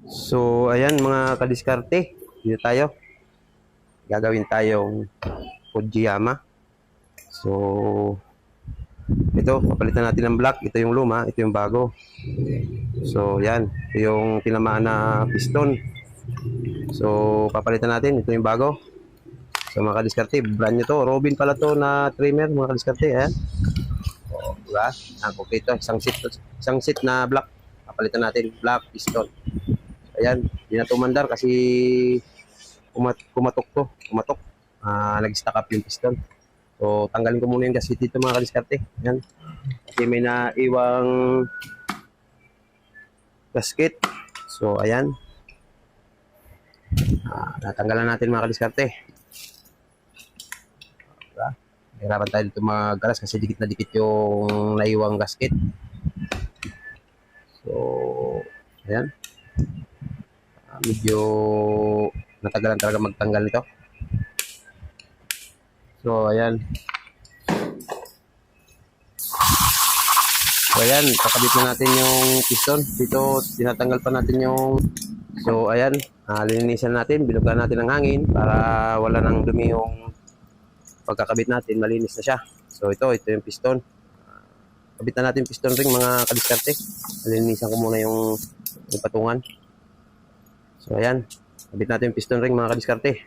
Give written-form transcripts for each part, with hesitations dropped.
So, ayan mga kadiskarte. Dito tayo. Gagawin tayong Fujiyama. So, ito, papalitan natin ng black. Ito yung luma, ito yung bago. So, yan. Ito yung tinamaan na piston. So, papalitan natin. Ito yung bago. So, mga kadiskarte, brand nyo to. Robin pala to na trimmer, mga kadiskarte. Ayan. O, diba? Kompleto. Isang seat na black. Papalitan natin. Black, piston. Ayan. Hindi na tumandar kasi kumatok to. Kumatok. Nag-stack up yung piston. So, tanggalin ko muna yung gasket dito mga kadiskarte. Ayan. Kasi may naiwang gasket. So, ayan. Natanggalan natin mga kadiskarte. Diba? Hirapan tayo dito magalas kasi dikit na dikit yung naiwang gasket. So, ayan. Medyo natagalan talaga magtanggal nito. So, ayan. So, ayan. Kakabit na natin yung piston. Dito, tinatanggal pa natin yung... So, ayan. Linisan natin. Binugan natin ng hangin para wala nang dumi yung pagkakabit natin. Malinis na siya. So, ito yung piston. Kabit na natin yung piston ring mga kadiskarte. Linisan ko muna yung patungan. So, ayan. Kabit natin yung piston ring mga kadiskarte.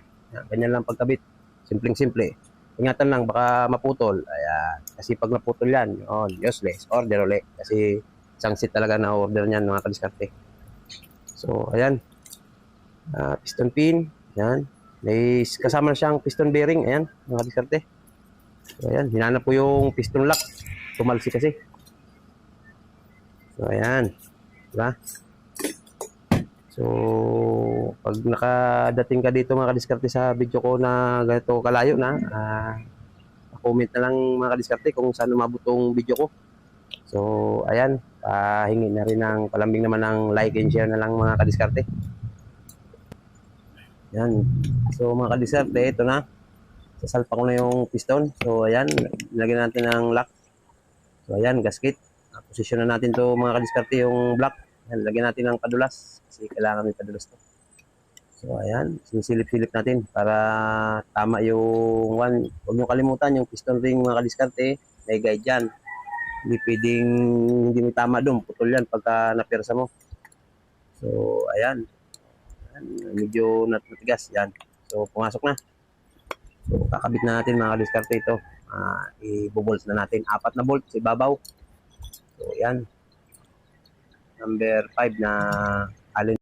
Ganyan lang pagkabit. Simpleng-simple. Ingatan lang, baka maputol. Ayan. Kasi pag naputol yan, useless. Order ulit. Kasi isang seat talaga na order niyan mga kadiskarte. So, ayan. Piston pin. Ayan. May kasama na siyang piston bearing. Ayan, mga kadiskarte. So, ayan. Hinanap ko yung piston lock. Tumalsi kasi. So, ayan. Diba? So, pag nakadating ka dito mga kadiskarte sa video ko na ganito kalayo na, comment na lang mga kadiskarte kung saan umabot tong video ko. So, ayan, hingi na rin ng palambing naman ng like and share na lang mga kadiskarte. Ayan. So, mga kadiskarte, ito na. Sasalpa ko na yung piston. So, ayan, nilagyan natin ng lock. So, ayan, gasket. Posisyon na natin to mga kadiskarte yung block. Ayan, lagyan natin ng padulas. Kasi kailangan may padulas to. So, ayan. Sinisilip-silip natin para tama yung one. Huwag nyo kalimutan yung piston ring mga kadiskarte. May guide yan. Hindi pwedeng hindi mo tama doon. Putol yan pagka napirsa mo. So, ayan. Medyo natigas. Yan. So, pumasok na. So, kakabit na natin mga kadiskarte ito. I-bolts na natin. 4 na bolt sa ibabaw. So, ayan. Number 5 na allen